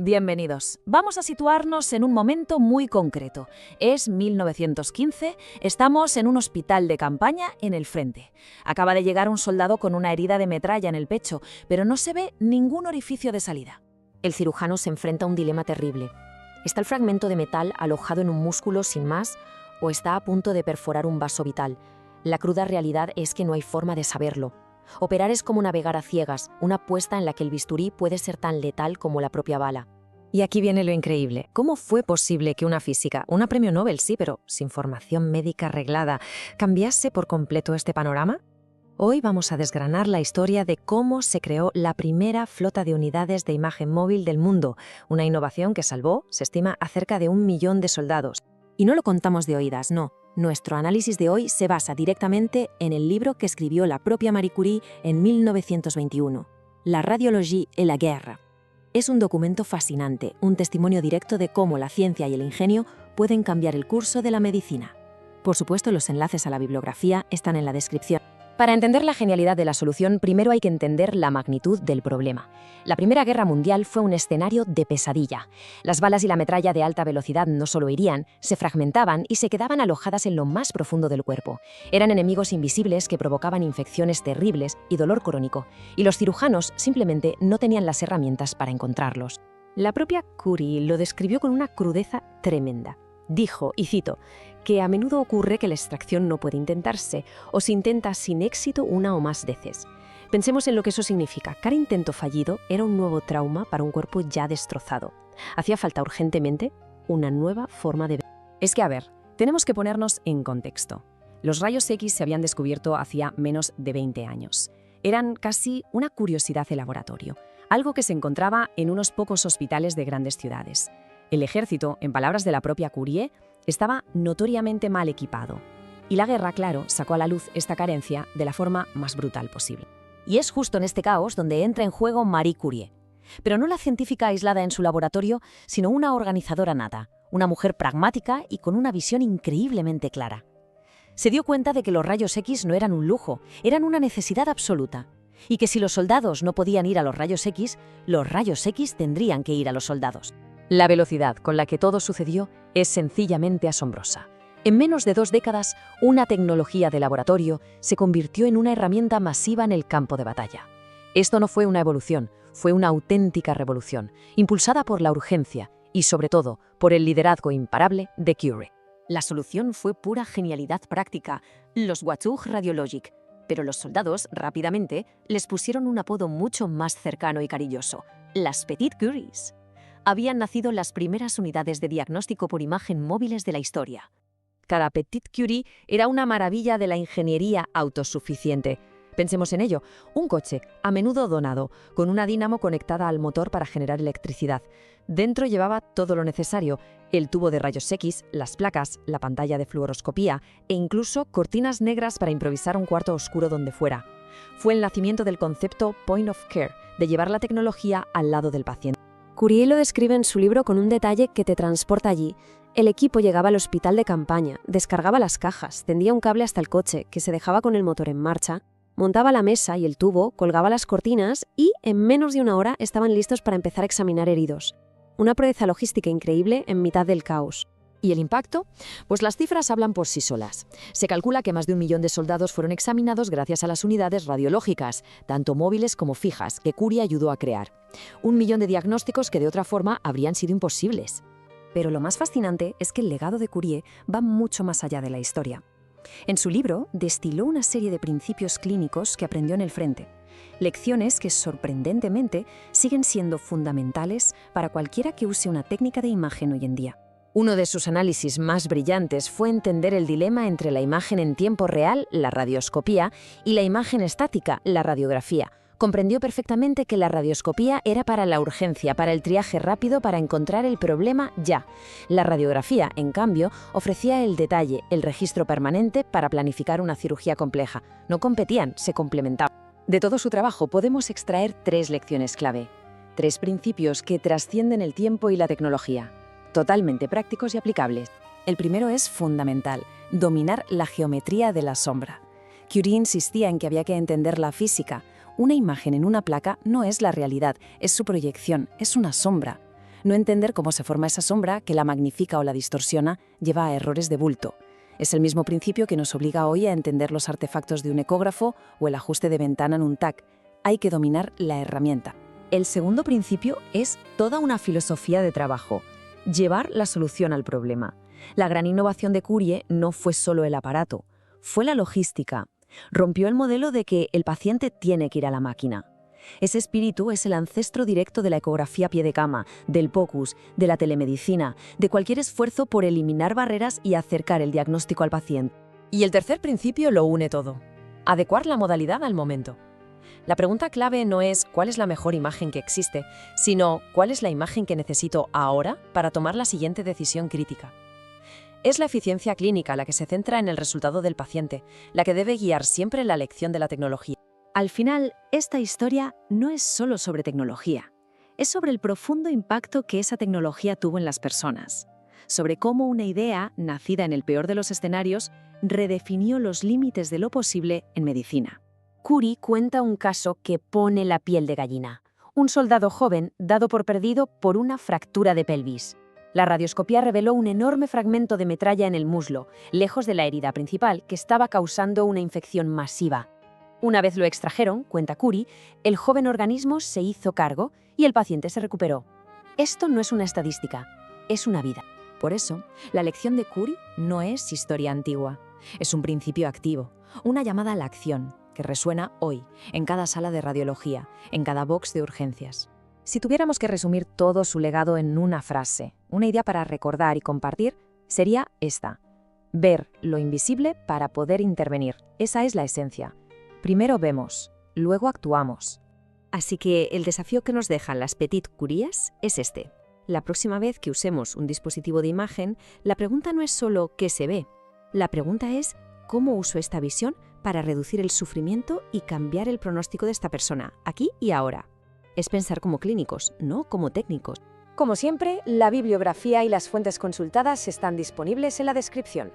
Bienvenidos. Vamos a situarnos en un momento muy concreto. Es 1915, estamos en un hospital de campaña en el frente. Acaba de llegar un soldado con una herida de metralla en el pecho, pero no se ve ningún orificio de salida. El cirujano se enfrenta a un dilema terrible. ¿Está el fragmento de metal alojado en un músculo sin más o está a punto de perforar un vaso vital? La cruda realidad es que no hay forma de saberlo. Operar es como navegar a ciegas, una apuesta en la que el bisturí puede ser tan letal como la propia bala. Y aquí viene lo increíble. ¿Cómo fue posible que una física, una premio Nobel sí, pero sin formación médica arreglada, cambiase por completo este panorama? Hoy vamos a desgranar la historia de cómo se creó la primera flota de unidades de imagen móvil del mundo, una innovación que salvó, se estima, a cerca de 1 millón de soldados. Y no lo contamos de oídas, no. Nuestro análisis de hoy se basa directamente en el libro que escribió la propia Marie Curie en 1921, La radiologie et la guerre. Es un documento fascinante, un testimonio directo de cómo la ciencia y el ingenio pueden cambiar el curso de la medicina. Por supuesto, los enlaces a la bibliografía están en la descripción. Para entender la genialidad de la solución, primero hay que entender la magnitud del problema. La Primera Guerra Mundial fue un escenario de pesadilla. Las balas y la metralla de alta velocidad no solo herían, se fragmentaban y se quedaban alojadas en lo más profundo del cuerpo. Eran enemigos invisibles que provocaban infecciones terribles y dolor crónico, y los cirujanos simplemente no tenían las herramientas para encontrarlos. La propia Curie lo describió con una crudeza tremenda. Dijo, y cito, que a menudo ocurre que la extracción no puede intentarse o se intenta sin éxito una o más veces. Pensemos en lo que eso significa. Cada intento fallido era un nuevo trauma para un cuerpo ya destrozado. Hacía falta urgentemente una nueva forma de ver. Es que, a ver, tenemos que ponernos en contexto. Los rayos X se habían descubierto hacía menos de 20 años. Eran casi una curiosidad de laboratorio, algo que se encontraba en unos pocos hospitales de grandes ciudades. El ejército, en palabras de la propia Curie, estaba notoriamente mal equipado. Y la guerra, claro, sacó a la luz esta carencia de la forma más brutal posible. Y es justo en este caos donde entra en juego Marie Curie. Pero no la científica aislada en su laboratorio, sino una organizadora nata, una mujer pragmática y con una visión increíblemente clara. Se dio cuenta de que los rayos X no eran un lujo, eran una necesidad absoluta. Y que si los soldados no podían ir a los rayos X tendrían que ir a los soldados. La velocidad con la que todo sucedió es sencillamente asombrosa. En menos de 2 décadas, una tecnología de laboratorio se convirtió en una herramienta masiva en el campo de batalla. Esto no fue una evolución, fue una auténtica revolución, impulsada por la urgencia y, sobre todo, por el liderazgo imparable de Curie. La solución fue pura genialidad práctica, los voitures radiologiques, pero los soldados rápidamente les pusieron un apodo mucho más cercano y cariñoso, las Petites Curies. Habían nacido las primeras unidades de diagnóstico por imagen móviles de la historia. Cada Petite Curie era una maravilla de la ingeniería autosuficiente. Pensemos en ello, un coche, a menudo donado, con una dínamo conectada al motor para generar electricidad. Dentro llevaba todo lo necesario, el tubo de rayos X, las placas, la pantalla de fluoroscopía e incluso cortinas negras para improvisar un cuarto oscuro donde fuera. Fue el nacimiento del concepto Point of Care, de llevar la tecnología al lado del paciente. Curie lo describe en su libro con un detalle que te transporta allí. El equipo llegaba al hospital de campaña, descargaba las cajas, tendía un cable hasta el coche, que se dejaba con el motor en marcha, montaba la mesa y el tubo, colgaba las cortinas y, en menos de 1 hora, estaban listos para empezar a examinar heridos. Una proeza logística increíble en mitad del caos. ¿Y el impacto? Pues las cifras hablan por sí solas. Se calcula que más de 1 millón de soldados fueron examinados gracias a las unidades radiológicas, tanto móviles como fijas, que Curie ayudó a crear. 1 millón de diagnósticos que de otra forma habrían sido imposibles. Pero lo más fascinante es que el legado de Curie va mucho más allá de la historia. En su libro destiló una serie de principios clínicos que aprendió en el frente. Lecciones que, sorprendentemente, siguen siendo fundamentales para cualquiera que use una técnica de imagen hoy en día. Uno de sus análisis más brillantes fue entender el dilema entre la imagen en tiempo real, la radioscopía, y la imagen estática, la radiografía. Comprendió perfectamente que la radioscopía era para la urgencia, para el triaje rápido, para encontrar el problema ya. La radiografía, en cambio, ofrecía el detalle, el registro permanente para planificar una cirugía compleja. No competían, se complementaban. De todo su trabajo podemos extraer 3 lecciones clave, 3 principios que trascienden el tiempo y la tecnología, totalmente prácticos y aplicables. El primero es fundamental, dominar la geometría de la sombra. Curie insistía en que había que entender la física. Una imagen en una placa no es la realidad, es su proyección, es una sombra. No entender cómo se forma esa sombra que la magnifica o la distorsiona lleva a errores de bulto. Es el mismo principio que nos obliga hoy a entender los artefactos de un ecógrafo o el ajuste de ventana en un TAC. Hay que dominar la herramienta. El segundo principio es toda una filosofía de trabajo: llevar la solución al problema. La gran innovación de Curie no fue solo el aparato, fue la logística. Rompió el modelo de que el paciente tiene que ir a la máquina. Ese espíritu es el ancestro directo de la ecografía a pie de cama, del POCUS, de la telemedicina, de cualquier esfuerzo por eliminar barreras y acercar el diagnóstico al paciente. Y el tercer principio lo une todo: adecuar la modalidad al momento. La pregunta clave no es cuál es la mejor imagen que existe, sino cuál es la imagen que necesito ahora para tomar la siguiente decisión crítica. Es la eficiencia clínica la que se centra en el resultado del paciente, la que debe guiar siempre la elección de la tecnología. Al final, esta historia no es solo sobre tecnología, es sobre el profundo impacto que esa tecnología tuvo en las personas, sobre cómo una idea, nacida en el peor de los escenarios, redefinió los límites de lo posible en medicina. Curie cuenta un caso que pone la piel de gallina. Un soldado joven dado por perdido por una fractura de pelvis. La radioscopía reveló un enorme fragmento de metralla en el muslo, lejos de la herida principal, que estaba causando una infección masiva. Una vez lo extrajeron, cuenta Curie, el joven organismo se hizo cargo y el paciente se recuperó. Esto no es una estadística, es una vida. Por eso, la lección de Curie no es historia antigua, es un principio activo, una llamada a la acción que resuena hoy en cada sala de radiología, en cada box de urgencias. Si tuviéramos que resumir todo su legado en una frase, una idea para recordar y compartir, sería esta: ver lo invisible para poder intervenir. Esa es la esencia. Primero vemos, luego actuamos. Así que el desafío que nos dejan las Petit Curies es este. La próxima vez que usemos un dispositivo de imagen, la pregunta no es solo ¿qué se ve? La pregunta es ¿cómo uso esta visión para reducir el sufrimiento y cambiar el pronóstico de esta persona, aquí y ahora? Es pensar como clínicos, no como técnicos. Como siempre, la bibliografía y las fuentes consultadas están disponibles en la descripción.